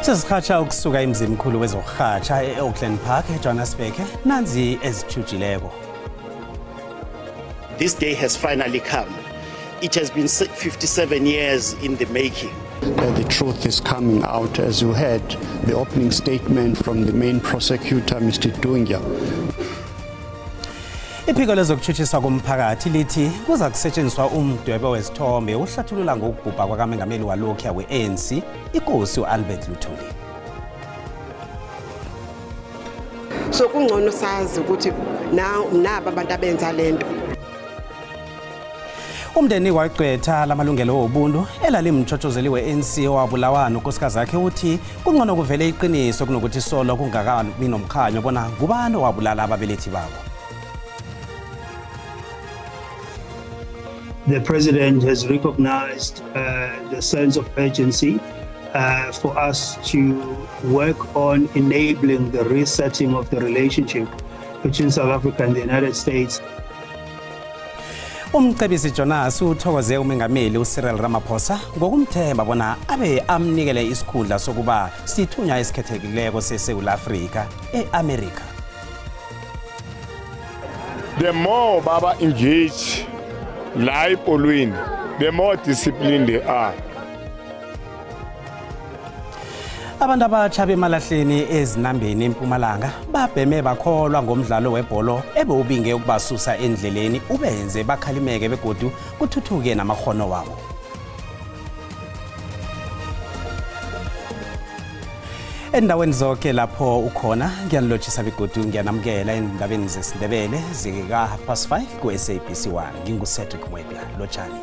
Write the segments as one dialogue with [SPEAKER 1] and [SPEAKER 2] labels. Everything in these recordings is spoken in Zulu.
[SPEAKER 1] Sesihatsha ukusuka emzimkhulu wezokuhatsha eOakland Park eJohannesburg nanzi ezithujileko.
[SPEAKER 2] This day has finally come. It has been 57 years in the making.
[SPEAKER 3] The truth is coming out, as you heard the opening statement from the main prosecutor, Mr. Dunga.
[SPEAKER 1] Iphiko lezokuthuthisa komphakathi lithi kuza kusetshenziswa umdwebo wesithombe ohlathulula ngokubhubha kwakamengameli walokhu we-ANC inkosi uAlbert Luthuli.
[SPEAKER 4] So kungcono sazi ukuthi naba abantu abenza lento.
[SPEAKER 1] Umndeni waqetha lamalungelo obuntu elalimtshotshozeli we-ANC owabulawa nonkosikazi yakhe uthi kungcono kuvele iqiniso kunokuthi solo kungakabi nomkhanyo bona ngubani owabulala ababelethi babo.
[SPEAKER 5] The president has recognized the sense of urgency for us to work on enabling the resetting of the relationship between South Africa and the United States.
[SPEAKER 1] Umcebisi Jonas uthokoze umengameli uCyril Ramaphosa ngokumthemba bona abe amnikele isikhundla sokuba sithunywa esikhethekileko seSouth Africa eAmerica.
[SPEAKER 6] The more Baba engage live Olwini, the more disciplined they are.
[SPEAKER 1] Abantu abatsha bemalahleni ezinambeni eMpumalanga babheme bakholwa ngomdlalo webholo ebewubinge ukubasusa endleleni ubenze bakhalimeke begodu kuthuthuke namakhono wabo. Endaweni zonke lapho ukhona ngiyanilotshisa begodu ngiyanamukela endabeni zesindebele zika 5:30 ku SABC1 nginguCedric Mwebia lotshani.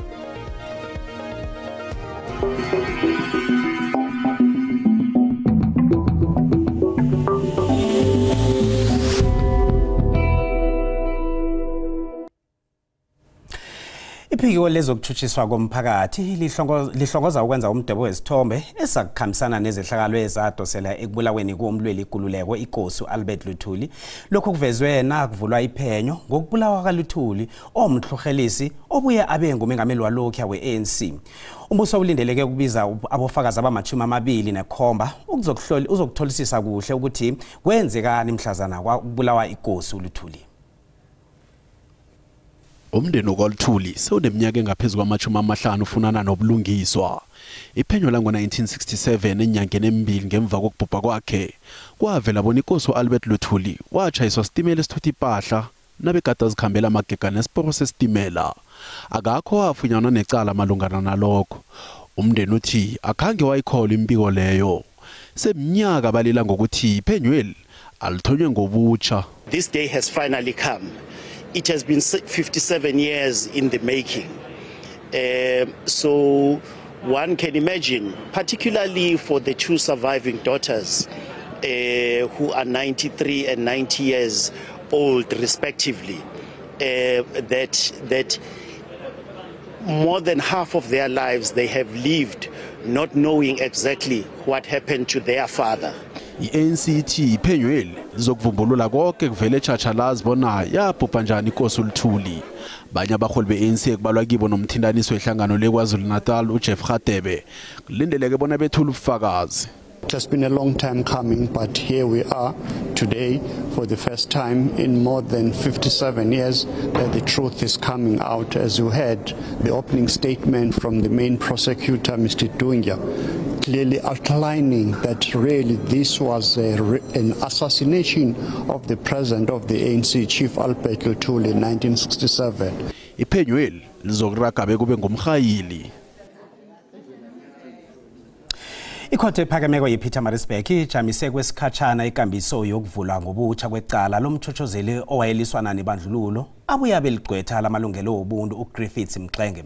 [SPEAKER 1] Iphiko lezokuthuthisa komphakathi lihlongoza ukwenza umdwebo wesithombe esakukhambisana nezehlakalo ezadosela ekubulaweni komlweli ikululeko inkosi uAlbert Luthuli. Lokho kuvezwe nakuvulwa iphenyo ngokubulawa kaLuthuli omhluhelisi obuye abe ngumengameli walokhu we-ANC. Umbuso ulindeleke ukubiza abofakazi abama-27 uzokutholisisa kuhle ukuthi kwenzekani mhlazana kwakubulawa inkosi uLuthuli.
[SPEAKER 7] Umndeni kaLuthuli sewuneminyaka engaphezulu kwama-50 ufunana nobulungiswa. Iphenyo lango-1967 enyangeni emibili ngemva kokubhubha kwakhe kwavela bona inkosi uAlbert Luthuli watshayiswa sitimela esithutha impahla nabegada azikhambela amagega nesiporo sesitimela. Akakho wafunyanwa necala malungana nalokho. Umndeni uthi akhange wayikhola impiko leyo. Seminyaka balila ngokuthi iphenyweni alithonywe ngobutsha.
[SPEAKER 2] This day has finally come. It has been 57 years in the making. So one can imagine, particularly for the two surviving daughters who are 93 and 90 years old respectively, that more than half of their lives they have lived not knowing exactly what happened to their father.
[SPEAKER 7] I-ANC iphenyweni lizokuvumbulula konke kuvele echachalazi bona yabhubha njani inkosi uLuthuli. Banye abaholi be-ANC kubalwa kibo nomthindaniso wehlangano leKwaZulu-Natal uJeff Radebe kulindeleke bona bethule ubufakazi.
[SPEAKER 3] It has been a long time coming, but here we are today for the first time in more than 57 years that the truth is coming out, as you heard the opening statement from the main prosecutor, Mr. Dunga, clearly outlining that really this was an assassination of the president of the ANC, Chief Albert Luthuli, in 1967.
[SPEAKER 7] Iphenyweni lizokuraga bekube ngumkhayili.
[SPEAKER 1] Ikhotho ephakemeko yePietermaritzburg ijamise kwesikhatshana ikambiso yokuvulwa ngobutsha kwecala lomtshotshozeli owayeliswana nebandlululo abuye beligqwetha lamalungelo obuntu uGriffiths Mxenge.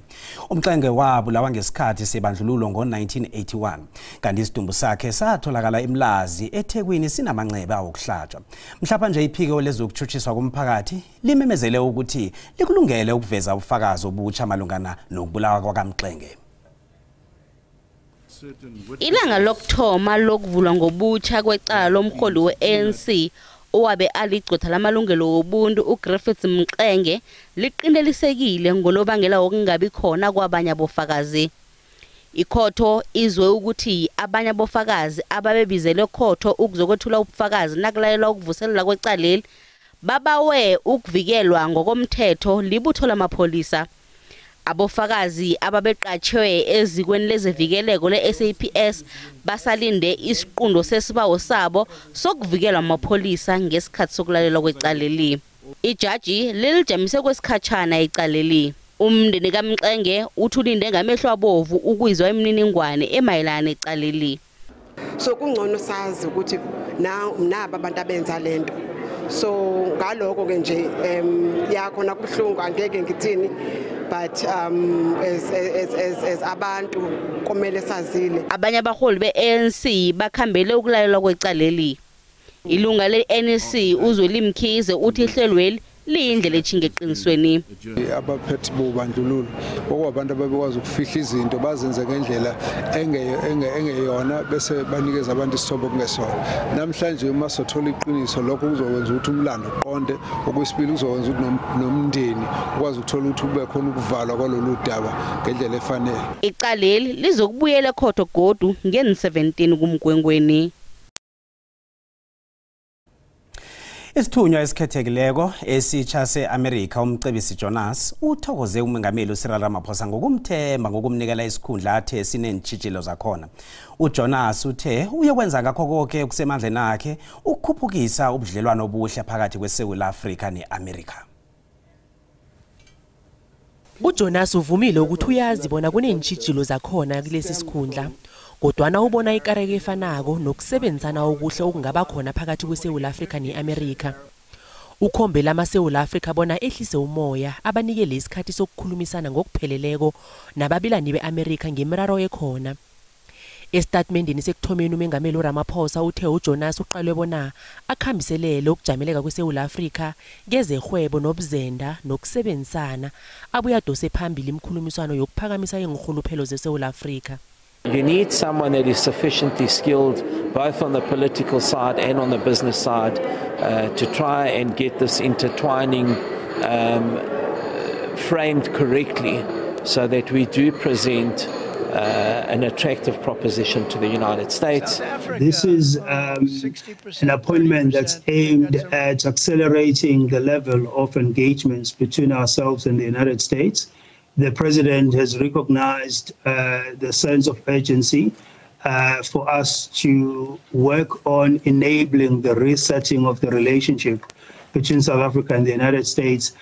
[SPEAKER 1] Umxenge wabulawa ngesikhathi sebandlululo ngo-1981 kanti isidumbu sakhe satholakala eMlazi eThekwini sinamanceba okuhlatshwa. Mhlapa nje iphiko lezokuthuthisa komphakathi limemezele ukuthi likulungele ukuveza ubufakazi obutsha malungana nokubulawa kwaMxenge.
[SPEAKER 8] Ilanga lokthoma lokuvulwa ngobutsha kwecala lomholi we-ANC owabe aligqwetha lamalungelo obuntu uGriffiths Mxenge liqindelisekile ngonobangela wokungabi khona kwabanye abofakazi. Ikhotho izwe ukuthi abanye abofakazi ababebizelwe ekhotho ukuzokwethula ubufakazi nakulayelwa ukuvuselela kwecaleli babawe ukuvikelwa ngokomthetho libutho lamapholisa. Abofakazi ababeqatshwe ezikweni lezevikeleko le-SAPS basalinde isiqundo sesibawo sabo sokuvikelwa amapholisa ngesikhathi sokulalelwa kwecaleli. Ijaji lilijamise kwesikhatshana icaleli. Umndeni kaMxenge uthulinde ngamehlo abovu ukuyizwa imininingwane emayelana ecaleli.
[SPEAKER 4] So kungcono sazi ukuthi naba abantu abenza lento. So ngaloko ke nje yakhona kubuhlungu angeke ngithini, but as abantu komele sazile.
[SPEAKER 8] Abanye abaholi be-ANC bakhambele ukulalelwa kwecaleli. Ilunga le-NEC uZweli Mkhize uthi ihlelweli liyindlela echinge eqinisweni.
[SPEAKER 9] Abaphethe bobandlululo okwabantu ababekwazi ukufihla izinto bazenze ngendlela engeyona bese banikeza abantu isithobo kungesona. Namhlanje uma sothola iqiniso lokho kuzokwenza ukuthi umlando uqonde, okwesibili kuzokwenza ukuthi nomndeni ukwazi ukuthola ukuthi kube khona ukuvalwa kwalolu daba ngendlela efanele.
[SPEAKER 8] Icaleli lizokubuyela ekhotho godu nge-17 kuMgwengweni.
[SPEAKER 1] Isithunywa esikhethekileko esitsha se-America umcebisi Jonas uthokoze umengameli uCyril Ramaphosa ngokumthemba ngokumnikela isikhundla athe sinentshijilo zakhona. UJonas uthe uyokwenza ngakho konke okusemandleni akhe ukukhuphukisa ubudlelwano obuhle phakathi kweSouth Africa neAmerica.
[SPEAKER 10] UJonas uvumile ukuthi uyazibona kunentshijilo zakhona kulesi sikhundla. Kodwana ubona ikareke efanako nokusebenzana okuhle okungaba khona phakathi kweSouth Africa neAmerica. Ukhombela amaSouth Africa bona ehlise umoya abanikele isikhathi sokukhulumisana ngokupheleleko nababilani beAmerica ngemiraro ekhona. Estatementini sekuthomeni umengameli uRamaphosa uthe uJonas uqalwe bona akhambiselele ukujameleka kweSouth Africa ngezehwebo nobuzenda nokusebenzisana abuya dose phambili imkhulumiswano yokuphakamisa ingkhuluphelo zeSouth Africa.
[SPEAKER 11] You need someone that is sufficiently skilled both on the political side and on the business side to try and get this intertwining framed correctly so that we do present an attractive proposition to the United States.
[SPEAKER 5] This is an appointment that's aimed at accelerating the level of engagements between ourselves and the United States. The President has recognized the sense of urgency for us to work on enabling the resetting of the relationship between South Africa and the United States.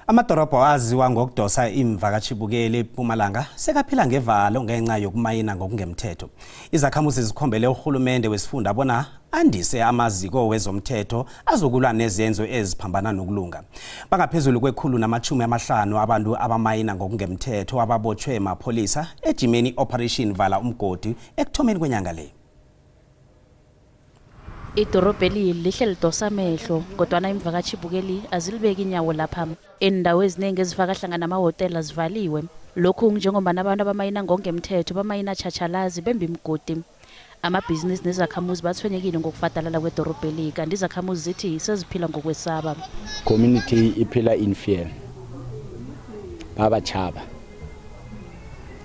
[SPEAKER 1] Amadorobho aziwa ngokudosa imvakashibukeli eMpumalanga sekaphila ngevalo ngenxa yokumayina ngokungemthetho. Izakhamuzi zikhombele uhulumende wesifunda bona andise amaziko wezomthetho azokulwa nezenzo eziphambana nokulunga. Bangaphezulu kwe150 abantu abamayina ngokungemthetho ababotshwe emapholisa ejimeni Operation Vala Umgodi ekuthomeni kwenyanga le.
[SPEAKER 12] Idorobheli lihle lidosa amehlo kodwana imvakashibukeli azilibeki inyawo lapha. Endawo eziningi ezifaka hlangana amahotela zivaliwe. Lokhu njengoba abantu abamayina ngokungemthetho bamayina chachalazi bemba imgodi. Amabhizinisi nezakhamuzi bathwenyekile ngokufadalala kwedorobheli kanti izakhamuzi zithi seziphila ngokwesaba.
[SPEAKER 13] Community iphila in fear. Baba chaba.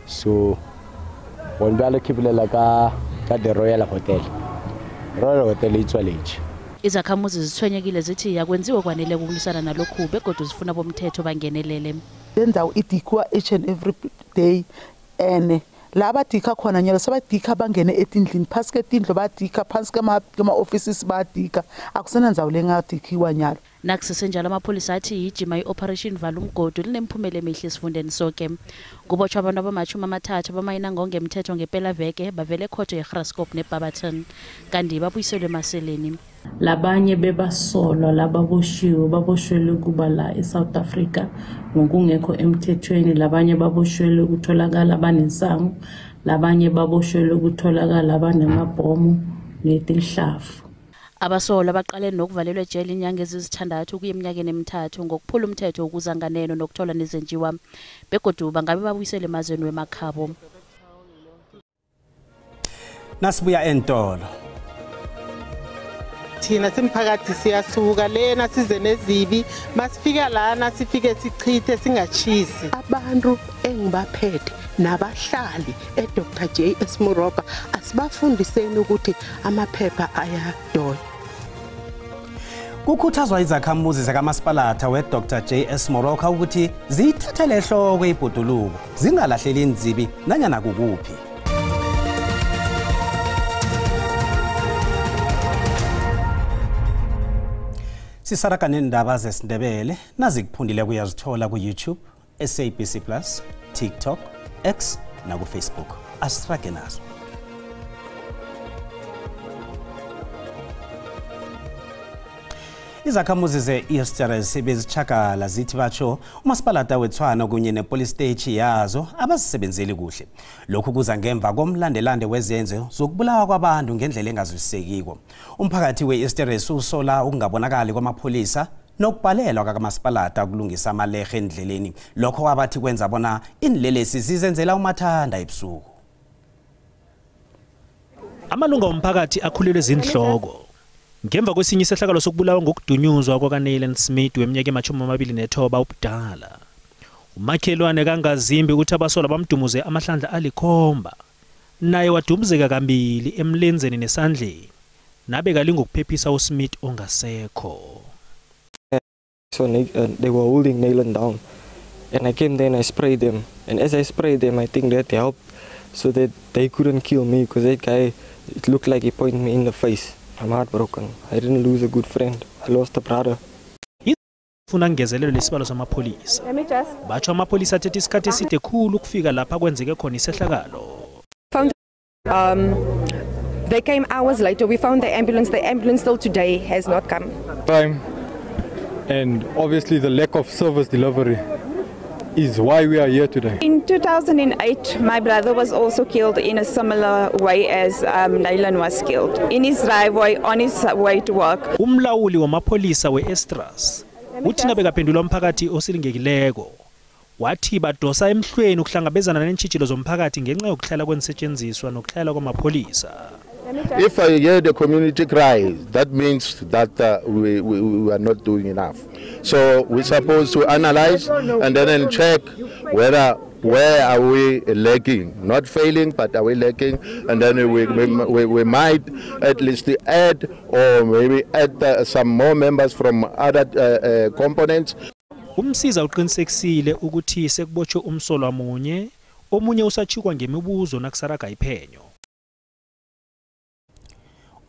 [SPEAKER 13] So wonbala kibulela ka the Royal Hotel. Royal Hotel itswaleji.
[SPEAKER 12] Izakhamuzi zithwenyekile zithi yakwenziwe kwanele ukulisana nalokhu begodwa zifuna bomthetho bangenelele.
[SPEAKER 14] Lendawo idikwa each and every day and laba dika khona nyalo sabadika bangene etindlini phasi ketindlo badika phansi kama offices badika akusena ndawo lengadikiwa nyalo.
[SPEAKER 12] Nakusesenjalo amapholisa athi ijima i-Operation Vala Umgodi linemphumela emihle esifundeni sonke. Kubotshwa abantu abama-30 abamayina ngokungemthetho ngempela veke bavele ekhotho yeGraskop neBarberton kanti babuyiselwe emaseleni.
[SPEAKER 15] Labanye bebasolwa lababoshiwe baboshwele kuba la eSouth Africa ngokungekho emthethweni, labanye baboshwele ukutholakala abanesango, labanye baboshwele ukutholakala abanamabhomu netinhlafu.
[SPEAKER 12] Abasolwa baqale nokuvalelwa ejele inyanga ezisithandathu kuye eminyakeni emithathu ngokuphula umthetho ukuzanganeno nokuthola nezenjiwa begodwa bangabe babuyisele emazweni wemakhabo.
[SPEAKER 1] Nasibuya entolo.
[SPEAKER 14] thina simphakathi siyasuka lena size nezibi masifika lana sifike sichithe singachisi abantu engibaphethe nabahlali eDr JS Moroka asibafundiseni ukuthi amaphepha ayadoya.
[SPEAKER 1] Kukhuthazwa izakhamuzi zakamasipalata weDr JS Moroka ukuthi ziyithathele ehloko ibhoduluko zingalahleli inzibi nanyana kukuphi. Sisaraka nendaba zesiNdebele nazikuphundile kuyazithola ku YouTube, SABC Plus, TikTok, X na ku Facebook. Asirage nazo. Izakhamuzi ze-Easteres bezichakala zithi batsho umasipalata weTshwana kunye nepolice station yazo abasebenzeli kuhle. Lokhu kuza ngemva komlandelande wezenzo zokubulawa kwabantu ngendlela engazwisekiko. Umphakathi we-Easteres usola ukungabonakali kwamapholisa nokubhalelwa kamasipalata ukulungisa amalehe endleleni. Lokho abathi kwenza bona inlelesi zizenzela umathanda ebusuku.
[SPEAKER 16] Amalunga omphakathi akhulelwe zinhloko ngemva kwesinye isehlakalo sokubulawa ngokudunyuzwa kwaNailan Smith weminyaka ema-29 ubudala. Umakhelwane kaNgazimbi uthi abasola bamdumuze amahlandla alikhomba naye wadumuzeka kambili emlenzeni nesandleni nabe kalinga ukuphephisa uSmith ongasekho.
[SPEAKER 17] So they were holding Nailan down and I came there and I sprayed them, and as I sprayed them I think that helped so that they couldn't kill me, because that guy, it looked like he pointed me in the face. I'm heartbroken. I didn't lose a good friend. I lost a brother.
[SPEAKER 16] Funa ngezelelo lesibalo samapholisa. Batsho amapholisa athethe isikhathi eside khulu ukufika lapha kwenzeke khona isehlakalo.
[SPEAKER 18] They came hours later. We found the ambulance. The ambulance still today has not come.
[SPEAKER 19] Time and obviously the lack of service delivery is why we are here today.
[SPEAKER 18] In 2008, my brother was also killed in a similar way as Nailan was killed. In his driveway, on his way to work.
[SPEAKER 16] Umlawuli wamapholisa we-Eastras uthi nabekaphendula umphakathi osilingekileko wathi badosa emhlweni ukuhlangabezana neentshijilo zomphakathi ngenxa yokuhlala kwenisetshenziswa nokuhlala kwamapholisa.
[SPEAKER 20] If I hear the community cry, that means that we are not doing enough. So we're supposed to analyze and then check where are we lacking, not failing, but are we lacking, and then we might at least add or maybe add some more members from other components.
[SPEAKER 16] Umsiza uqinisekisile ukuthi sekubotshwe umsolwa munye, omunye usachikwa ngemibuzo nakusaraga iphenyo.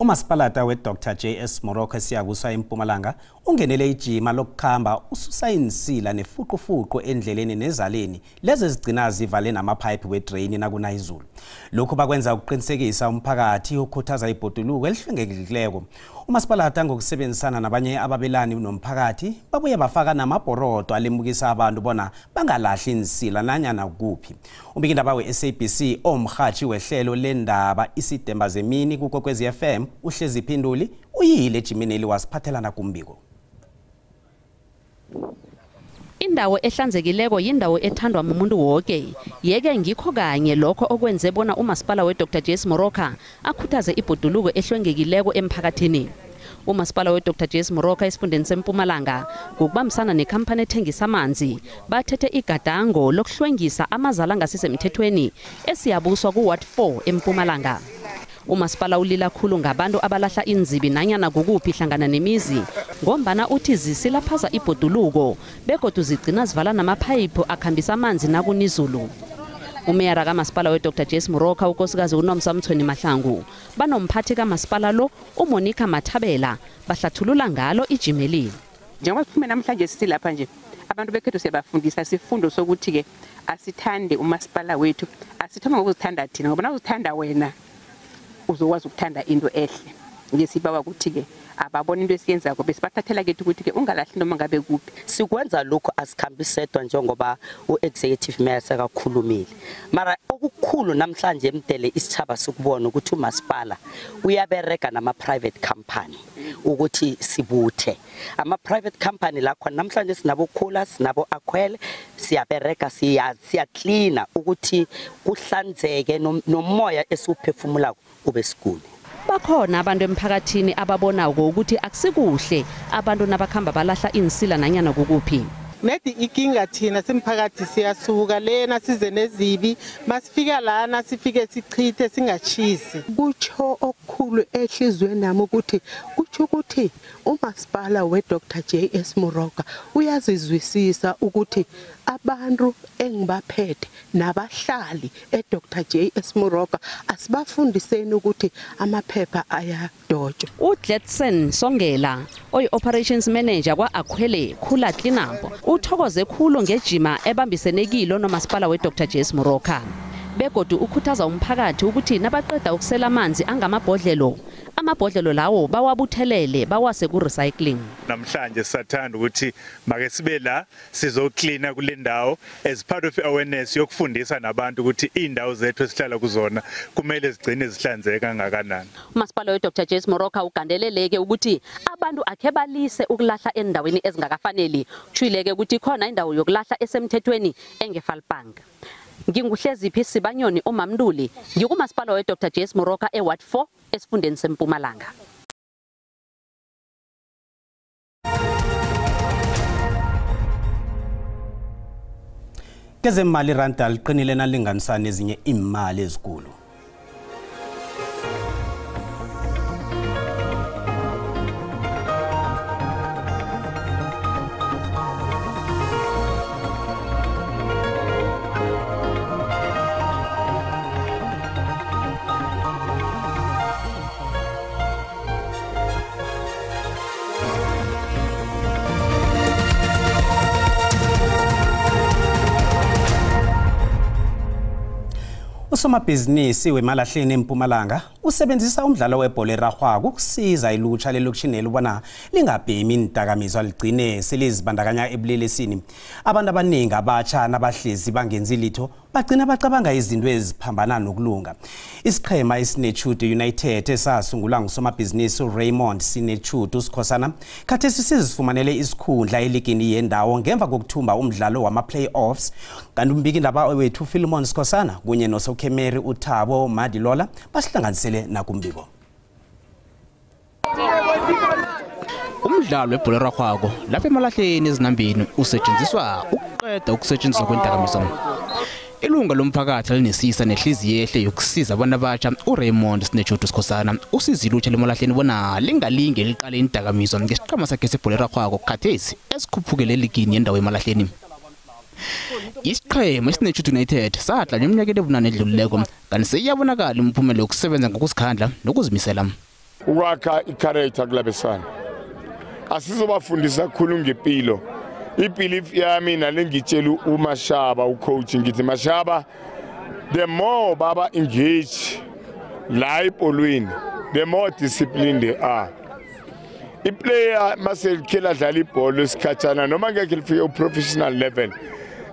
[SPEAKER 1] Umasipalata weDr JS Moroka esiyakuswa eMpumalanga ungenele ijima lokukhamba ususa insila nefuqufuqu endleleni nezaleni lezi zigcina zivale namapipe wedrain nakuna izulu. Lokho bakwenza ukuqinisekisa umphakathi okhuthaza ibhoduluko elihlengekileko. Umasipalata ngokusebenzisana nabanye ababelani nomphakathi babuye bafaka namabhorodo alemukisa abantu bona bangalahli insila nanyana kuphi. Umbikindaba we-SABC omhathi wehlelo lendaba isidemba zemini kuKwekwezi FM uhlezi phinduli uyile ejimini wasiphathelana kumbiko.
[SPEAKER 21] Indawo ehlanzekileko yindawo ethandwa umuntu wonke. Yeke ngikho kanye lokho okwenze bona umasipala weDr JS Moroka akhuthaze ibhoduluko ehlwengekileko emphakathini. Umasipala weDr JS Moroka esifundeni seMpumalanga ngokubambisana nekhampani ethengisa amanzi bathethe igadango lokuhlwengisa amazala angasisemthethweni esiyabuswa kuWard 4 eMpumalanga. Umasipala ulila khulu ngabantu abalahla inzibi nanyana kukuphi hlangana nemizi ngombana uthi zisilaphaza ibhoduluko begodu zigcina zivala namaphayiphu akhambisa amanzi nakunizulu. Umeyara kamasipala weDr JS Moroka unkosikazi uNomsa Mthweni Mahlangu banomphathi kamasipala lo uMonica Mathabela bahlathulula ngalo ijimeli.
[SPEAKER 22] Njengoba siphume namhlanje sisilapha nje abantu bekhethu siyabafundisa sifundo sokuthi ke asithande umasipala wethu, asithome ngokuzithanda thina ngoba nawuzithanda wena uzokwazi ukuthanda into ehle. Nje sibawa ukuthi ke ababona into esiyenzako bese bathathela kethu ukuthi ke ungalahli noma ngabe kuphi.
[SPEAKER 23] Sikwenza lokho asikhambisedwa njengoba uexecutive mayor sekakhulumile. Mara okukhulu namhlanje emdele isithaba sikubona ukuthi umasipala uyabereka nama private company ukuthi sibuthe. Ama private company la khona namhlanje sinabo Khula sinabo Akhwele siyabereka siya cleaner ukuthi kuhlanzeke nomoya esiuphefumulako ube sikuni.
[SPEAKER 21] bakhona abantu emphakathini ababona ukuthi akusikuhle abantu nabakhamba balahla insila nanyana kokuphi.
[SPEAKER 2] Nedi ikinga thina simphakathi siyasuka lena size nezibi masifika lana sifike sichithe singachisi kutsho okukhulu ehlizweni nami ukuthi kutsho ukuthi umasipala weDr JS Moroka uyazizwisisa ukuthi abantu engibaphethe nabahlali eDr JS Moroka asibafundiseni ukuthi amaphepha ayadotshwa.
[SPEAKER 21] uGladson Songela oyi-operations manager kwa-Akhwele Khula Cleanup uthokoze khulu ngejima ebambisenekilo nomasipala weDr JS Moroka begodu ukhuthaza umphakathi ukuthi nabaqeda ukusela amanzi angamabhodlelo amabhodlelo lawo bawabuthelele bawase ku-recycling.
[SPEAKER 3] Namhlanje sathanda ukuthi make sibe la sizocleana kule ndawo as part of awareness yokufundisa nabantu ukuthi indawo zethu esihlala kuzona kumele zigcine zihlanzeka kangakanani.
[SPEAKER 21] Umasipala weDr JS Moroka ugandeleleke ukuthi abantu akhe balise ukulahla endaweni ezingakafaneli kutshileke ukuthi khona indawo yokulahla esemthethweni engeFalpang. Nginguhleziphi Sibanyoni uMamnduli ngikumasipala weDr JS Moroka eWard 4 esifundeni seMpumalanga.
[SPEAKER 1] Kezemali ranta liqinile nalinganisana nezinye imali ezikulu. Usomabhizinisi wemalahleni eMpumalanga usebenzisa umdlalo webhola erarhwako ukusiza ilutsha lelokishini ubona lingabhemi indakamizwa ligcine selizibandakanya ebulelesini. Abantu abaningi abatsha nabahlezi bangenzi litho bagcina bacabanga izinto eziphambana nokulunga. Isiqhema esinechude United esasungulwa ngusomabhizinisi Raymond Sinechude uSikhosana khathesi sizifumanele isikhundla eligini yendawo ngemva kokuthumba umdlalo wama-playoffs. Kanti umbiki indaba wethu Philemon Sikhosana kunye noSokhemeri uThabo Madilola basihlanganisele nakumbiko.
[SPEAKER 6] Umdlalo webhola erarhwako lapha emalahleni ezinambeni usetshenziswa ukuqeda ukusetshenziswa kwendakamizwa. Ilunga lomphakathi linesisa nehliziyo ehle yokusiza abantu abatsha uRaymond Sinechude uSikhosana usiza ilutsha lemalahleni bona lingalinge liqale indakamizwa ngesiqhema sakhe sebhola erarhwako khathesi esikhuphukele eligini yendawo emalahleni. Isiqhema esinechude United sadla neminyakeni ebunane edlulileko kanti seyabonakala imphumela yokusebenza ngokuzikhandla nokuzimisela.
[SPEAKER 24] Ukwakha i-character kulabesana asizobafundisa kakhulu ngempilo. I-belief yami nalengitshela uMashaba ucoach ngithi Mashaba, the more baba engage la ebholweni the more disciplined they are. I-player masekhela dlala ibhola esikhatshana noma ngeke lifike u-professional level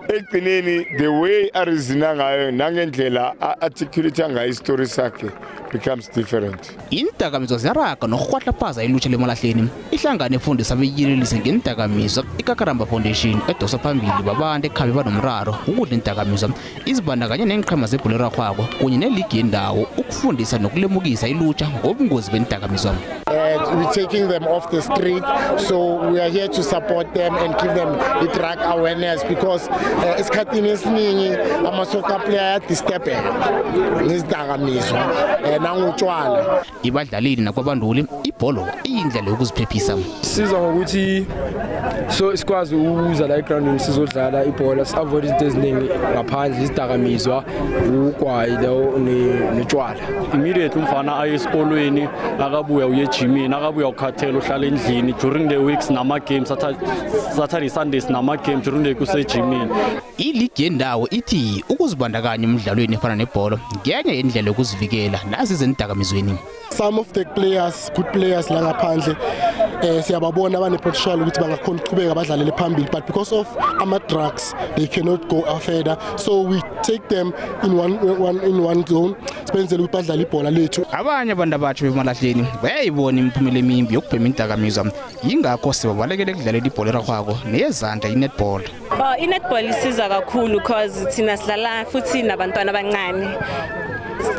[SPEAKER 24] ekugcineni the way arizina ngayo nangendlela articulate ngayo istory sakhe becomes different.
[SPEAKER 6] Indakamizwa ziyaraga nokurhwahlaphaza ilutsha lemalahleni. Ihlangano efundisa abeyilelise ngendakamizwa iKakaramba Foundation edosa phambili babantu ekhabe banomraro ukudla indakamizwa izibandakanye nenqhema zebhola erarhwako kunye neligi yendawo ukufundisa nokulemukisa ilutsha ngobungozi bendakamizwa.
[SPEAKER 25] We're taking them off the street, so we are here to support them and give them the drug awareness because isikhathini esiningi amasoka player disturbeka ngezidakamizwa nangutshwala.
[SPEAKER 6] Ibadlalini nakwabanduli ibholo iyindlela yokuziphephisa.
[SPEAKER 26] Siza ngokuthi so sikwazi ukuza la egroundini sizodlala ibhola savoid izinto eziningi ngaphandle izidakamizwa ugwayi lo netshwala.
[SPEAKER 27] Immediately umfana aye esikolweni akabuya uye gymini akabuya ukhathela uhlala endlini during the weeks nama games Saturday Sundays nama games during the kuse gymini.
[SPEAKER 6] Iligi yendawo ithi ukuzibandakanya emidlalweni efana nebhola ngenye yendlela yokuzivikela nazi izendakamizweni.
[SPEAKER 25] Some of the players, good players la ngaphandle siyababona abane potential ukuthi bangakhona ukuqhubeka badlalele phambili, but because of ama drugs they cannot go further, so we take them in one zone sibenzele ukuthi badlale ibhola lethu.
[SPEAKER 6] Abanye abantu abatsha bemalahleni bayayibona imiphumela emimbi yokubhema indakamizwa yingakho sibabalekele ukudlalela ibhola erarhwako neyezandla i-netball.
[SPEAKER 28] I-netball isiza kakhulu because thina sidlala futhi nabantwana abancane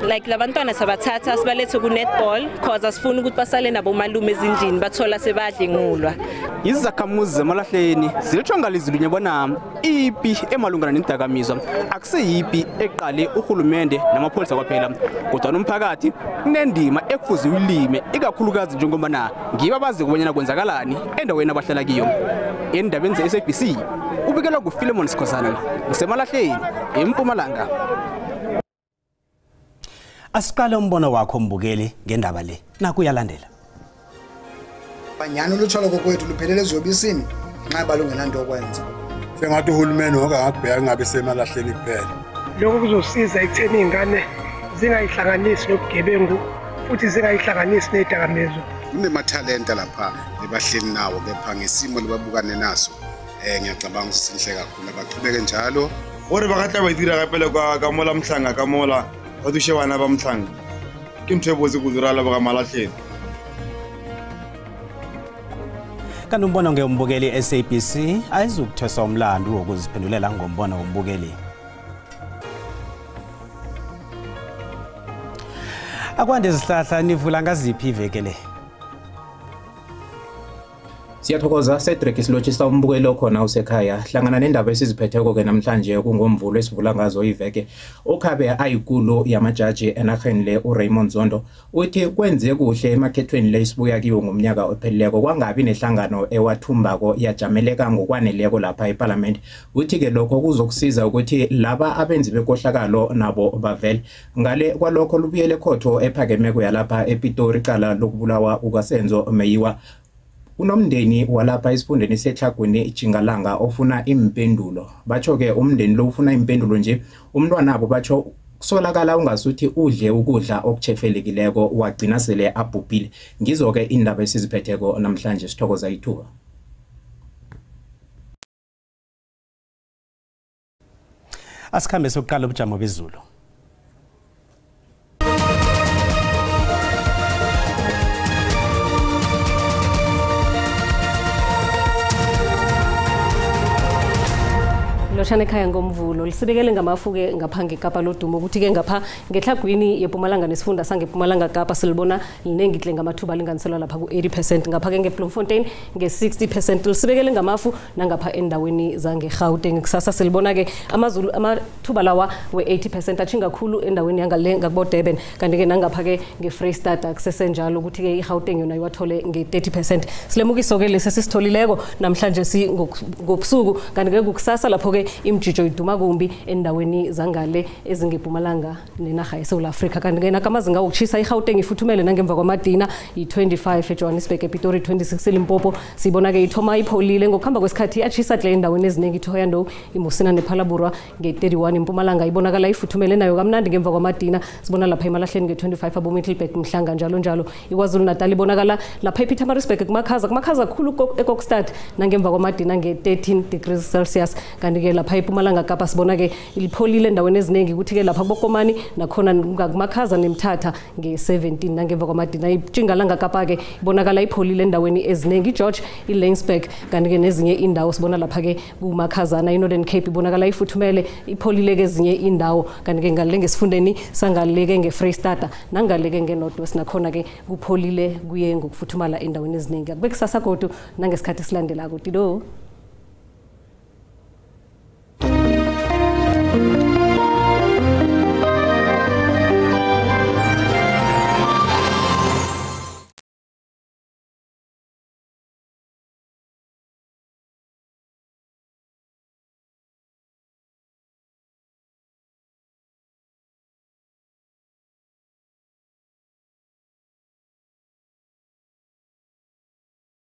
[SPEAKER 4] like labantwana sabathatha sibalethe ku netball cause asifuna ukuthi basale nabo malume ezindlini bathola sebadle ngulwa.
[SPEAKER 6] Izakhamuzi zemalahleni zilitshwa ngalizilunye bona ipi emalungana nendakamizwa akuseyipi eqale uhulumende namapholisa kwaphela kodwa nomphakathi kunendima ekufuze uyilime ikakhulukazi njengoba ngiba abazi kubonyana kwenzakalani endaweni abahlala kiyo. Endabeni ze-SABC ubikelwa nguPhilemon Sikhosana usemalahleni eMpumalanga.
[SPEAKER 1] Asiqale umbono wakho mbukeli ngendaba le nakuyalandela.
[SPEAKER 5] Banyana ulutholo kokwethu luphelele ezobisini nxa balungenanto okwenza.
[SPEAKER 7] Sengathi uhulumeni ngokangabheka ngabe semalahleni kuphela.
[SPEAKER 8] Lokho kuzosiza ekutheni ingane zingayihlanganisi nobugebengu futhi zingayihlanganisi nedakamizwa.
[SPEAKER 9] Kunemathalenta lapha lebahleli nawo kepha ngesimo lebabukane naso ngiyacabanga ukuthi sinhle kakhulu abaqhubeke njalo.
[SPEAKER 10] Ore bakatla ba dira gape ka mola mhlanga ka mola ba dushe bana ba mhlanga. Ke ntwe boze kuzurala ba malahleni.
[SPEAKER 1] Kanti umbono ngeumbukeli SABC ayizukuthesa umlando wokuziphendulela ngombono wombukeli. Akwande izihlahla nivula ngaziphi iveke le?
[SPEAKER 11] Siyathokoza Cedric silotshisa umbukelo khona usekhaya hlangana nendaba esiziphetheko ke namhlanje kungomvulo esivula ngazo iveke okhabe ayikulu yamajaji enarheni le uRaymond Zondo uthi kwenze kuhle emakhethweni lesibuya kiwo ngomnyaka opheleleko kwangabi nehlangano ewathumbako yajameleka ngokwaneleko lapha eParliament uthi ke lokho kuzokusiza ukuthi laba abenzi bekohlakalo nabo bavele ngale kwalokho lubuyele khotho ephakemeko yalapha ePitori cala lokubulawa ukaSenzo Meyiwa unomndeni walapha esifundeni seTlhagwini Jingalanga ofuna impendulo batsho ke umndeni lo ufuna impendulo nje umntwana abo batsho kusolakala ungasuthi udle ukudla okuchefelekileko wagcina sele abhubhile ngizo ke indaba esiziphetheko namhlanje sithokoza ithuba.
[SPEAKER 1] Asikhambe sokuqala ubujamo bezulu.
[SPEAKER 28] Loshane ekhaya ngomvulo lisibekele ngamafuke ngapha ngeKapa lodumo ukuthi ke ngapha ngeTlhagwini yePumalanga nesifunda sangePumalanga Kapa silibona linengi hle ngamathuba linganiselwa lapha ku80% ngapha ke ngeBloemfontein nge60% lisibekele ngamafu nangapha endaweni zangeGauteng kusasa silibona ke amazulu amathuba lawa we80% achinga kakhulu endaweni yangale ngakuboDurban kanti ke nangapha ke ngeFreystata kusesenjalo ukuthi ke iGauteng yona iwathole nge30% silemukiso ke lesisitholileko namhlanje si ngobusuku kanti ke kusasa lapho ke imjijo iduma kumbi endaweni zangale ezingePumalanga nenarha yeSouth Africa kanti ke nakamazinga okuchisa iGauteng ifuthumele nangemva kwamadina i25 eJohannesburg ePitori 26 eLimpopo sibona ke ithoma ipholile ngokuhamba kwesikhathi yachisa hle endaweni eziningi iThoyando iMusina nePhalaburwa nge31 eMpumalanga ibonakala ifuthumele nayo kamnandi ngemva kwamadina sibona lapha eMalahleni nge25 aboMiddelburg Mhlanga njalo iKwaZulu Natal ibonakala lapha ePietermaritzburg kumakhaza kakhulu eKokstad nangemva kwamadina nge13 degrees Celsius kanti ke lapha ePumalanga Kapa sibona ke ilipholile endaweni eziningi ukuthi ke lapha kuBokomani nakhona ngakumakhaza nemthatha nge17 nangemva kwamadina iJingalanga Kapa ke ibonakala ipholile endaweni eziningi iGeorge iLensburg kanti ke nezinye indawo sibona lapha ke kumakhazana iNorthern Cape ibonakala ifuthumele ipholile ke ezinye indawo kanti ke ngale ngesifundeni sangaleke ngeFreystata nangaleke ngeNorthwest nakhona ke kupholile kuye ngokufuthumala endaweni eziningi kubekusasa kodwa nangesikhathi silandela ukuthi do